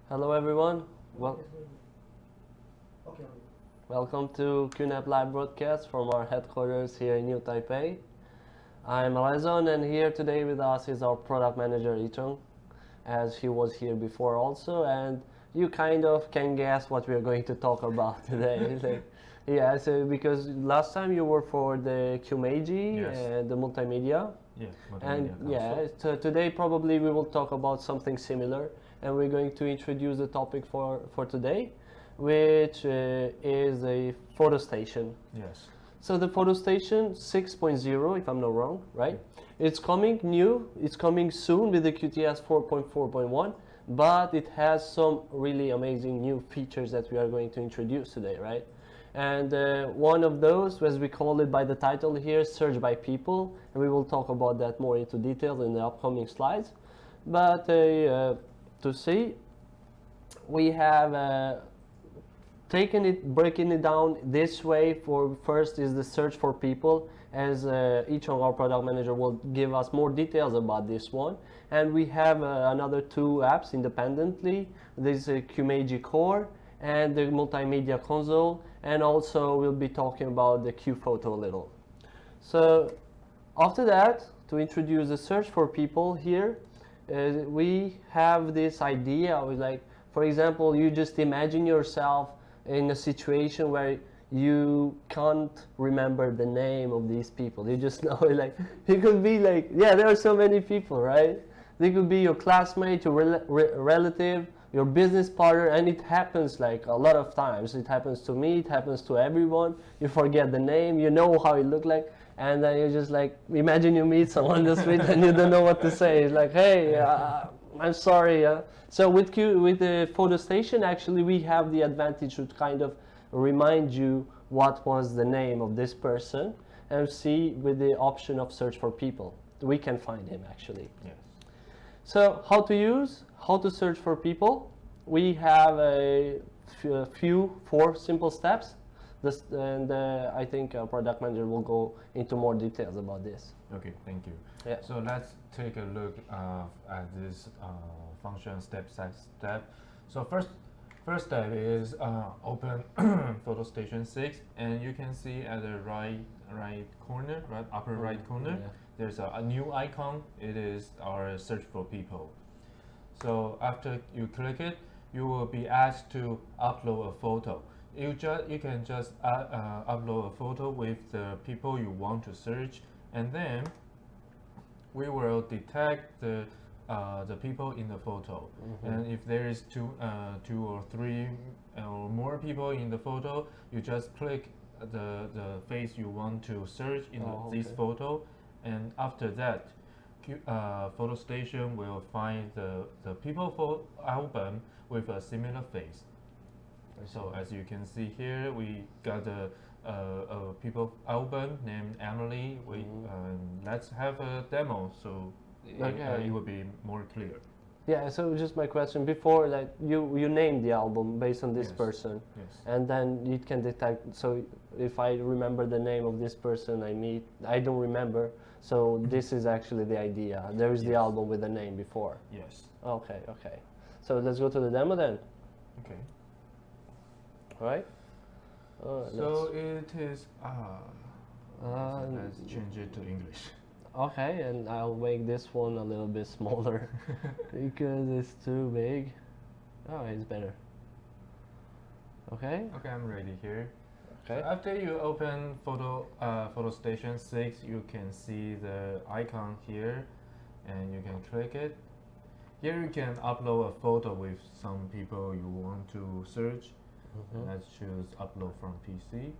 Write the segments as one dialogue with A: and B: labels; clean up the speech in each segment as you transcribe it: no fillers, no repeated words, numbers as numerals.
A: Hello everyone. Well,
B: Okay.
A: welcome to QNAP live broadcast from our headquarters here in New Taipei. I'm Alazon and here today with us is our product manager Ichong, as he was here before also, and you kind of can guess what we're going to talk about today. Yeah, so because last time you were for the QuMagie
C: Yes.
A: and the multimedia.
C: Yeah,
A: And
C: multimedia
A: yeah,
C: console.
A: so today probably we will talk about something similar, and we're going to introduce the topic for today, which is a photo station.
C: Yes.
A: So the photo station 6.0, if I'm not wrong, right? It's coming new, it's coming soon with the QTS 4.4.1, but it has some really amazing new features that we are going to introduce today, right? And one of those, as we call it by the title here, Search by People, and we will talk about that more into detail in the upcoming slides. But to see, we have breaking it down this way. For first is the search for people, as each of our product manager will give us more details about this one. And we have another two apps independently. This is QuMagie Core and the multimedia console, and also we'll be talking about the QPhoto a little. So after that, to introduce the search for people here, we have this idea of, like, for example, you just imagine yourself in a situation where you can't remember the name of these people. You just know, like, it could be like, yeah, there are so many people, right? They could be your classmate, your relative, your business partner, and it happens like a lot of times. It happens to me, it happens to everyone. You forget the name, you know how it looked like, and then you just like, imagine you meet someone on the street and you don't know what to say. It's like, hey, I'm sorry. So with the photo station, actually, we have the advantage to kind of remind you what was the name of this person, and see with the option of search for people, we can find him actually.
C: Yes.
A: So how to search for people? We have a four simple steps. And I think our product manager will go into more details about this.
C: Okay, thank you.
A: Yeah.
C: So let's take a look at this function step. So first step is open photo station 6, and you can see at the right corner, upper right corner,
A: Yeah.
C: there's a new icon. It is our search for people. So after you click it, you will be asked to upload a photo. You can just upload a photo with the people you want to search, and then we will detect the people in the photo. And if there is two or three or more people in the photo, you just click the face you want to search in this
A: Okay.
C: photo, and after that, photo station will find the people album with a similar face. So as you can see here, we got a people album named Emily. Let's have a demo, so
A: Okay.
C: it will be more clear.
A: Yeah, so just my question before, like, you named the album based on this
C: Yes.
A: person,
C: Yes.
A: and then it can detect. So if I remember the name of this person I meet, I don't remember. So this is actually the idea. There is the
C: Yes.
A: album with the name before.
C: Yes.
A: Okay, okay. So let's go to the demo then.
C: Okay.
A: All right.
C: So it is.
A: Uh,
C: Let's change it to English.
A: Okay, and I'll make this one a little bit smaller because it's too big. Oh, it's better. Okay.
C: Okay, I'm ready here.
A: Okay.
C: So after you open photo station 6, you can see the icon here, and you can click it. Here you can upload a photo with some people you want to search. Let's choose upload from PC,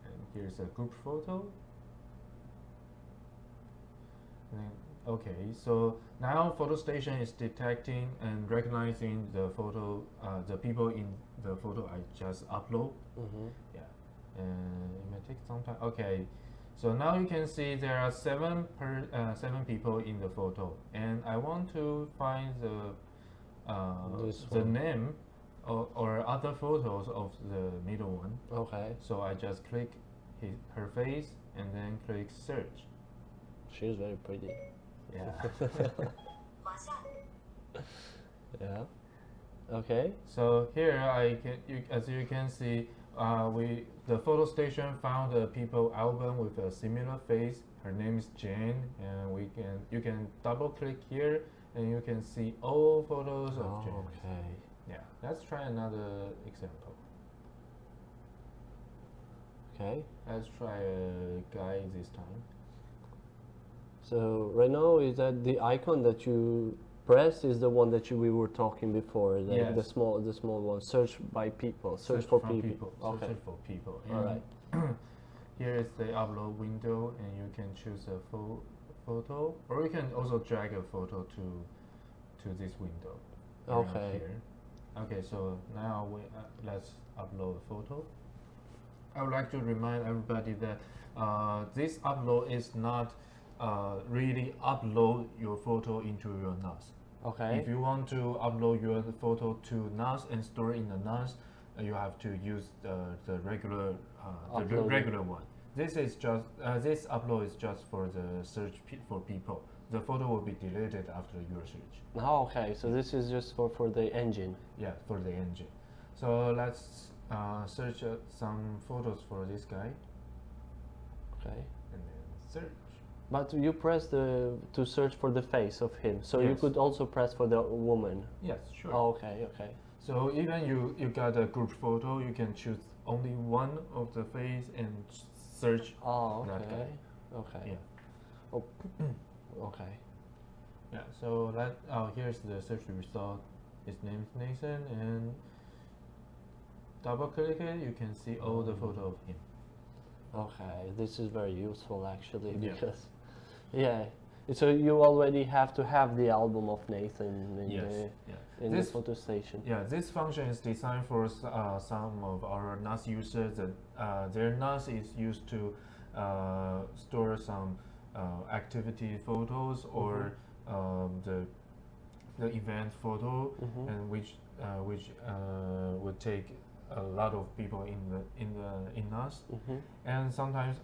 C: and here's a group photo. And okay, so now photo station is detecting and recognizing the photo, the people in the photo I just upload. Yeah, and it may take some time. Okay, so now you can see there are seven people in the photo, and I want to find the name or other photos of the middle one.
A: Okay.
C: So I just click her face and then click search.
A: She's very pretty.
C: Yeah.
A: Yeah. Okay.
C: So here as you can see, the photo station found a people album with a similar face. Her name is Jane, and you can double click here, and you can see all photos of Jane.
A: Okay.
C: Yeah, let's try another example.
A: Okay.
C: Let's try a guy this time.
A: So right now, is that the icon that you press is the one that we were talking before, the,
C: Yes.
A: the small one. Search by people. Search for people. Okay.
C: Search for people.
A: All right.
C: Here is the upload window, and you can choose a photo, or you can also drag a photo to this window. around
A: Okay.
C: Here. Okay, so now let's upload a photo. I would like to remind everybody that this upload is not really upload your photo into your NAS.
A: Okay.
C: If you want to upload your photo to NAS and store in the NAS, you have to use the regular regular one. This is just this upload is just for the search for people. The photo will be deleted after your search.
A: Oh, okay. So this is just for the engine.
C: Yeah, for the engine. So let's search some photos for this guy,
A: Okay.
C: and then search.
A: But you press to search for the face of him. So you
C: Yes.
A: could also press for the woman.
C: Yes, sure.
A: Oh, okay. Okay.
C: So even you got a group photo, you can choose only one of the face and search
A: Oh,
C: that
A: okay.
C: guy.
A: Okay.
C: Yeah.
A: Oh, okay.
C: Yeah. So here's the search result. His name is Nathan, and double click it, you can see all the photo of him.
A: Okay. This is very useful actually
C: Yeah.
A: because, yeah. So you already have to have the album of Nathan in
C: Yes.
A: the
C: Yeah.
A: in the photo station.
C: Yeah, this function is designed for some of our NAS users that their NAS is used to store some activity photos or the event photo, and which would take a lot of people in NAS. And sometimes,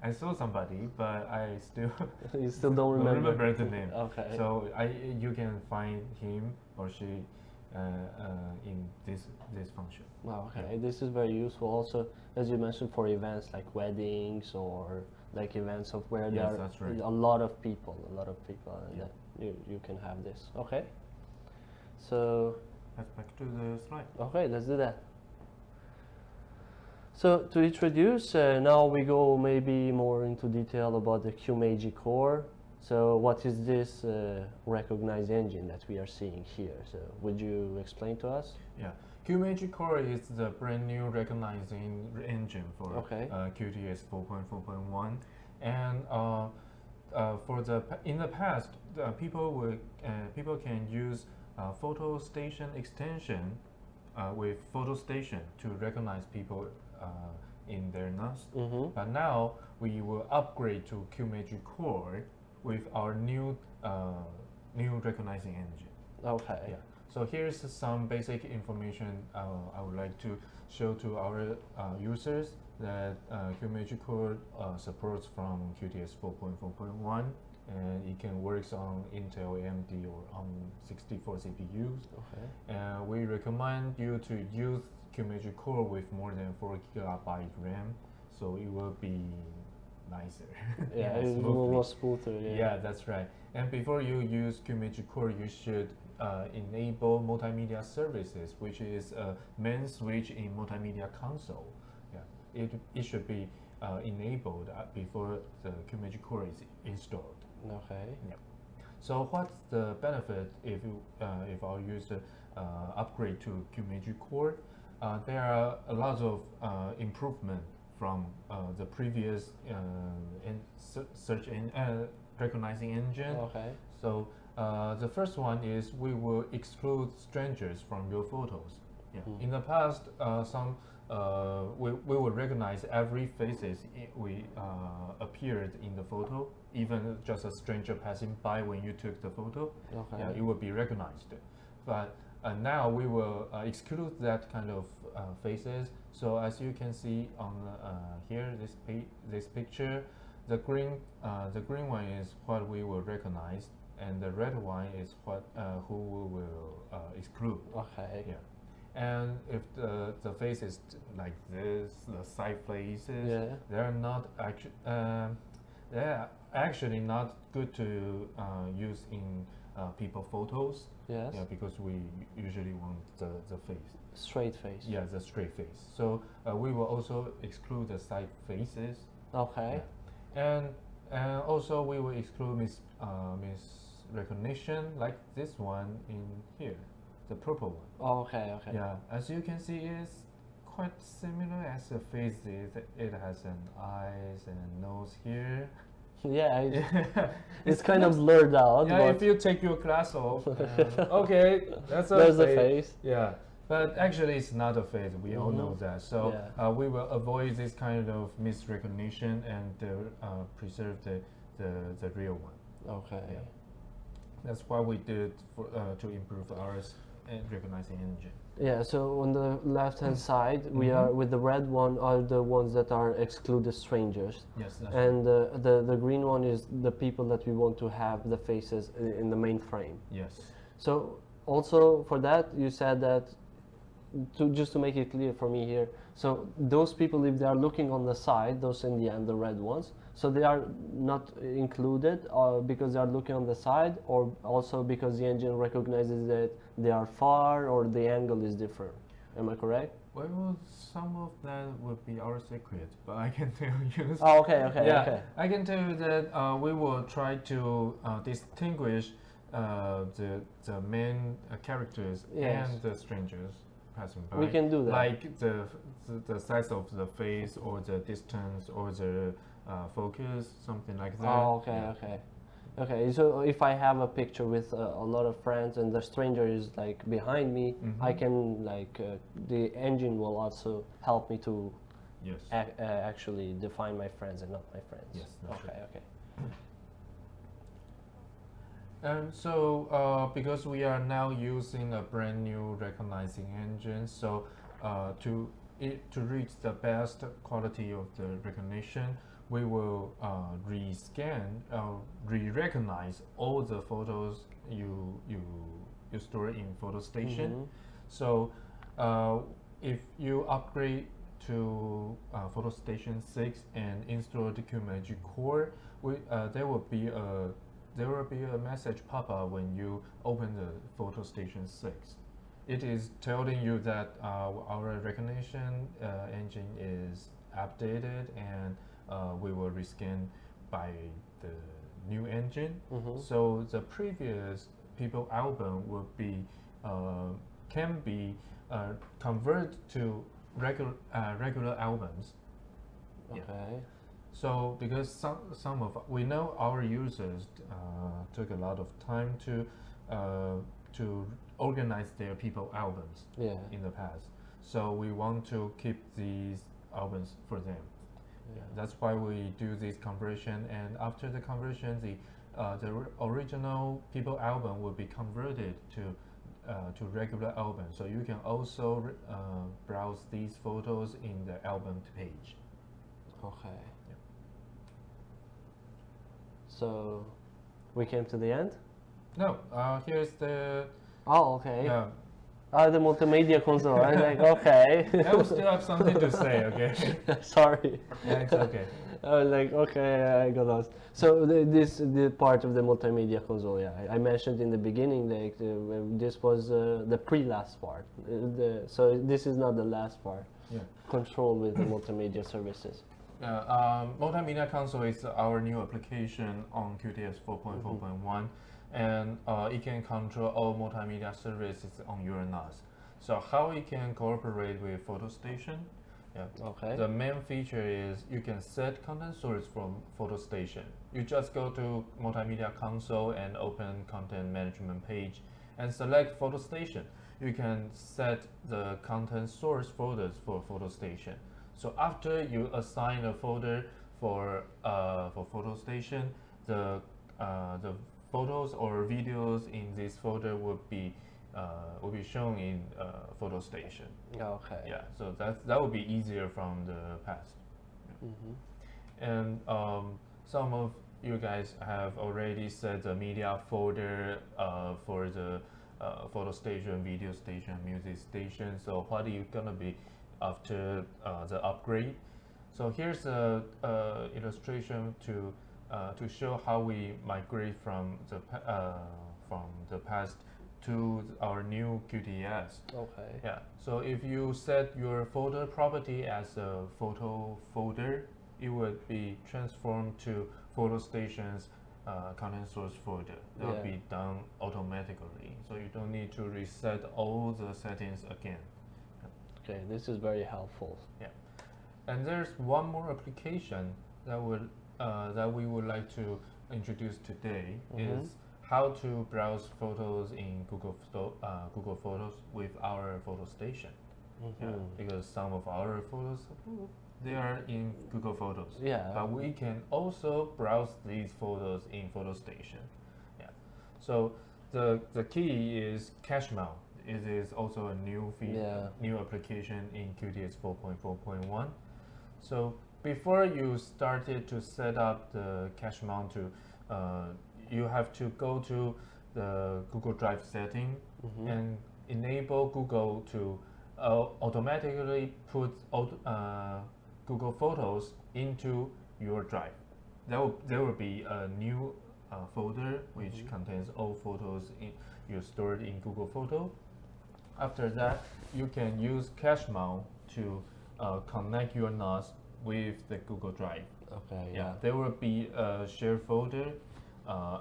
C: I saw somebody, but I still
A: You still don't
C: don't
A: remember?
C: remember the name.
A: Okay.
C: So you can find him or she in this function.
A: Wow, okay, this is very useful. Also, as you mentioned, for events like weddings or like events of where
C: Yes,
A: there are
C: that's right.
A: a lot of people, and
C: Yeah.
A: then you can have this. Okay. So
C: Let's back to the slide.
A: okay, let's do that. So to introduce, now we go maybe more into detail about the QuMagie core. So what is this recognized engine that we are seeing here? So would you explain to us?
C: Yeah, QMagie Core is the brand new recognizing engine for
A: Okay.
C: QTS 4.4.1, and in the past, people can use photo station extension with photo station to recognize people in their NAS. But now we will upgrade to QMagie Core with our new recognizing engine.
A: Okay.
C: Yeah. So here's some basic information I would like to show to our users that QuMagie Core supports from QTS 4.4.1, and it can work on Intel, AMD, or on 64 CPUs.
A: Okay.
C: And we recommend you to use QuMagie Core with more than 4 GB RAM, so it will be nicer.
A: Yeah, it's
C: smoothly.
A: more smoother. Yeah.
C: Yeah, that's right. And before you use QuMagie Core, you should enable multimedia services, which is a main switch in multimedia console. Yeah, it should be enabled before the QuMagie Core is installed.
A: Okay.
C: Yep. So what's the benefit if our user upgrade to QuMagie Core? There are a lot of improvement from the previous search recognizing engine.
A: Okay.
C: So the first one is we will exclude strangers from your photos. Yeah. In the past, we will recognize every faces we appeared in the photo, even just a stranger passing by when you took the photo.
A: Okay.
C: Yeah, it will be recognized. But now we will exclude that kind of faces. So as you can see on here, this picture, the green one is what we will recognize, and the red one is what who we will exclude.
A: Okay.
C: Yeah. And if the face is like this, the side faces,
A: Yeah.
C: they're actually not good to use in people photos.
A: Yes.
C: Yeah, because we usually want the face.
A: Straight face.
C: Yeah, the straight face. So we will also exclude the side faces.
A: Okay.
C: Yeah. And also we will exclude misrecognition, like this one in here, the purple one.
A: Okay. Okay.
C: Yeah, as you can see, it's quite similar as the face is. It has an eyes and nose here.
A: Yeah. It's kind of blurred out.
C: Yeah,
A: but
C: if you take your glass off, okay, that's a
A: there's the
C: face.
A: face.
C: Yeah, but actually it's not a face. We all know that. So
A: Yeah.
C: we will avoid this kind of misrecognition and preserve the real one.
A: Okay.
C: Yeah. That's why we did for, to improve our recognizing engine.
A: Yeah, so on the left-hand side, we are with the red one are the ones that are excluded strangers,
C: Yes, that's
A: and the green one is the people that we want to have the faces in the main frame.
C: yes.
A: So also for that, you said that just to make it clear for me here. So those people, if they are looking on the side, those in the end, the red ones, so they are not included because they are looking on the side, or also because the engine recognizes that they are far or the angle is different. Am I correct?
C: Well, some of that would be our secret, but I can tell you.
A: Oh, okay, okay,
C: Yeah,
A: okay.
C: I can tell you that we will try to distinguish the main characters
A: Yes.
C: and the strangers passing by.
A: We can do that.
C: Like the size of the face, or the distance, or the focus, something like that.
A: Oh, okay,
C: Yeah.
A: okay. Okay, so if I have a picture with a lot of friends and the stranger is like behind me, I can like the engine will also help me to
C: Yes.
A: actually define my friends and not my friends.
C: Yes, that's
A: Okay,
C: right.
A: okay.
C: And so, because we are now using a brand new recognizing engine, so to reach the best quality of the recognition, we will re-scan, re-recognize all the photos you store in Photo Station. So, if you upgrade to Photo Station 6 and install the QuMagie core, there will be a message pop up when you open the Photo Station 6. It is telling you that our recognition engine is updated, and we will rescan by the new engine. So the previous people album will be can be converted to regular albums.
A: Okay.
C: Yeah. So because some of we know our users took a lot of time to organize their people albums in the past. So we want to keep these albums for them. Yeah, that's why we do this conversion, and after the conversion, the original people album will be converted to regular album. So you can also browse these photos in the album page.
A: Okay. So we came to the end?
C: No, here's the
A: Oh, okay.
C: yeah.
A: The multimedia console. I'm like, okay.
C: I will still have something to say. Okay.
A: Sorry.
C: Yeah, it's okay.
A: I was like, okay, I got lost. So the part of the multimedia console, yeah, I mentioned in the beginning, like this was the pre-last part. So this is not the last part.
C: Yeah.
A: Control with the multimedia services.
C: Multimedia console is our new application on QTS 4.4.1, and it can control all multimedia services on your NAS. So how it can cooperate with Photo Station? Yeah.
A: Okay.
C: The main feature is you can set content source from Photo Station. You just go to Multimedia Console and open Content Management page and select Photo Station. You can set the content source folders for Photo Station. So after you assign a folder for Photo Station, the photos or videos in this folder will be shown in Photo Station.
A: Okay.
C: Yeah, so that would be easier from the past. And some of you guys have already set the media folder for the photo station, video station, music station. So what are you gonna be after the upgrade? So here's a illustration to show how we migrate from the past to our new QTS.
A: Okay.
C: Yeah. So if you set your folder property as a photo folder, it would be transformed to photo station's content source folder. That will
A: Yeah.
C: be done automatically. So you don't need to reset all the settings again.
A: Okay, this is very helpful.
C: Yeah. And there's one more application that we would like to introduce today is how to browse photos in Google Photos with our photo station. Yeah, because some of our photos they are in Google Photos.
A: Yeah.
C: But we can also browse these photos in Photo Station. Yeah. So the key is cache mount. It is also a new new application in QTS 4.4.1. So before you started to set up the cache mount you have to go to the Google Drive setting and enable Google to automatically put Google Photos into your drive. There will be a new folder which contains all photos you stored in Google Photo. After that, you can use cache mount to connect your NAS with the Google Drive.
A: Okay.
C: Yeah, there will be a shared folder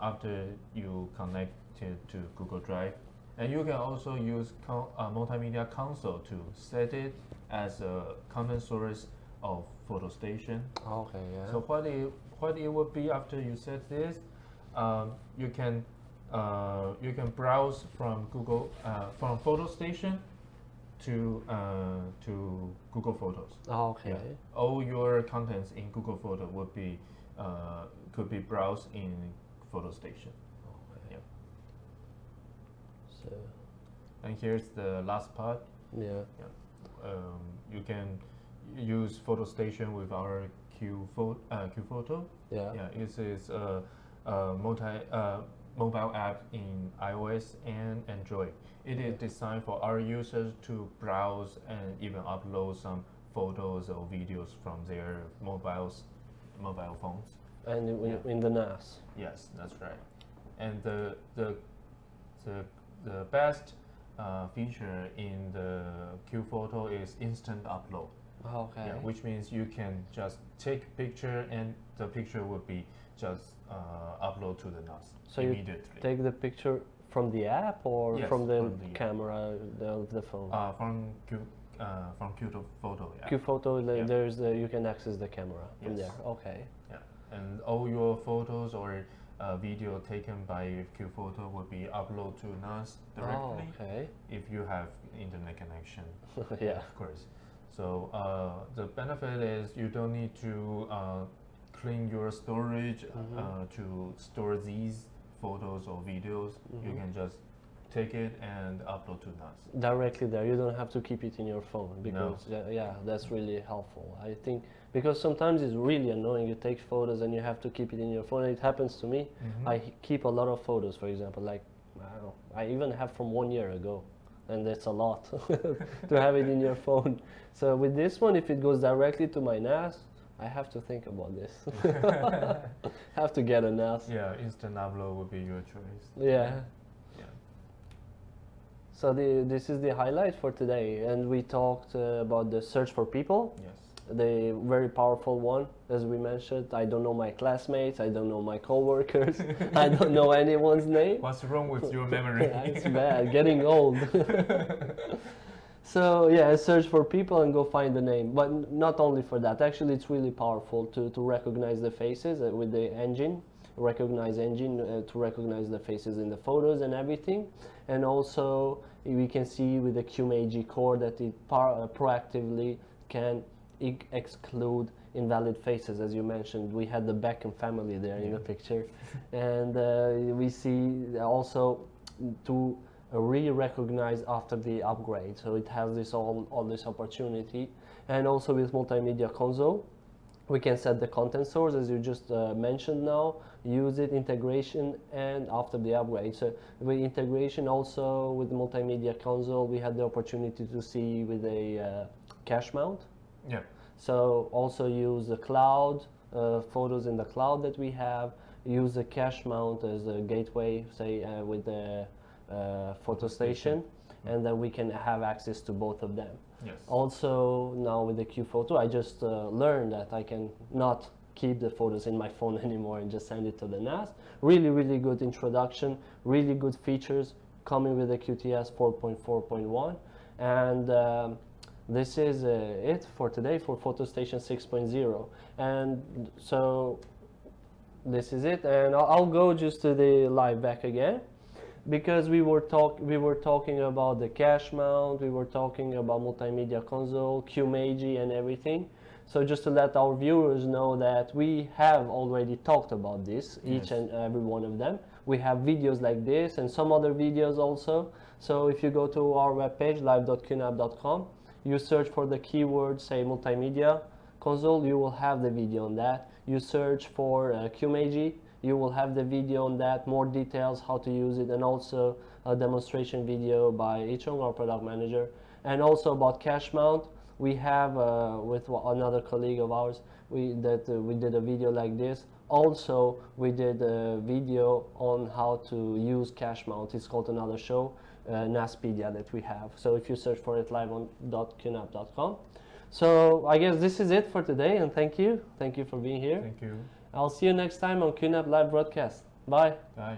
C: after you connect it to Google Drive. And you can also use multimedia console to set it as a content source of Photo Station.
A: Okay. Yeah.
C: So what it would be after you set this, you can browse from from Photo Station to Google Photos.
A: Okay.
C: Yeah. All your contents in Google Photo would be could be browsed in Photo Station.
A: Okay.
C: Yeah.
A: So.
C: And here's the last part.
A: Yeah.
C: You can use Photo Station with our QPhoto.
A: Yeah.
C: Yeah, it is a mobile app in iOS and Android. It is designed for our users to browse and even upload some photos or videos from their mobile phones.
A: And in the NAS.
C: Yes, that's right. And the best feature in the QPhoto is instant upload.
A: Okay.
C: Yeah, which means you can just take a picture and the picture will be just upload to the NAS
A: So
C: immediately.
A: you take the picture from the app or
C: Yes,
A: from the
C: from the
A: camera of the phone?
C: From QPhoto. Yeah.
A: QPhoto,
C: Yeah.
A: there's you can access the camera from
C: Yes.
A: there. Okay.
C: Yeah, and all your photos or video taken by QPhoto will be uploaded to NAS directly
A: Oh, okay.
C: if you have internet connection.
A: Yeah.
C: Of course. So the benefit is you don't need to clean your storage to store these photos or videos. You can just take it and upload to NAS.
A: Directly there, you don't have to keep it in your phone because yeah, that's really helpful. I think because sometimes it's really annoying. You take photos and you have to keep it in your phone. It happens to me. I keep a lot of photos, for example, like I don't know, I even have from 1 year ago, and that's a lot to have it in your phone. So with this one, if it goes directly to my NAS, I have to think about this. Have to get a NAS.
C: Yeah, instant upload would be your choice.
A: Yeah.
C: Yeah.
A: So this is the highlight for today, and we talked about the search for people.
C: Yes.
A: The very powerful one, as we mentioned. I don't know my classmates, I don't know my coworkers, I don't know anyone's name.
C: What's wrong with your memory?
A: It's bad, getting old. So yeah, search for people and go find the name. But not only for that, actually it's really powerful to recognize the faces with the engine, to recognize the faces in the photos and everything. And also we can see with the QuMagie core that it proactively can exclude invalid faces. As you mentioned, we had the Beckham family there in the picture. And we see also to re-recognize after the upgrade, so it has this all this opportunity. And also with multimedia console, We can set the content source as you just mentioned now, use it, integration, and after the upgrade. So with integration also with the multimedia console, we had the opportunity to see with a cache mount.
C: Yeah.
A: So also use the cloud, photos in the cloud that we have, use the cache mount as a gateway, say with the photo station, and then we can have access to both of them.
C: Yes.
A: Also now with the QPhoto, I just learned that I can not keep the photos in my phone anymore and just send it to the NAS. Really, really good introduction, really good features coming with the QTS 4.4.1. And this is it for today for PhotoStation 6.0. And so this is it, and I'll go just to the live back again, because we were talking about the cache mount, we were talking about multimedia console, QuMagie, and everything. So just to let our viewers know that we have already talked about this, each and every one of them. We have videos like this and some other videos also. So if you go to our webpage, live.qnap.com, you search for the keyword, say multimedia console, you will have the video on that. You search for QuMagie, you will have the video on that, more details, how to use it, and also a demonstration video by Ichong, our product manager. And also about cache mount, we have with another colleague of ours, we did a video like this. Also, we did a video on how to use cache mount. It's called Another Show, NASpedia that we have. So if you search for it live on .qnap.com. So I guess this is it for today, and thank you for being here.
C: Thank you.
A: I'll see you next time on QNAP Live Broadcast. Bye.
C: Bye.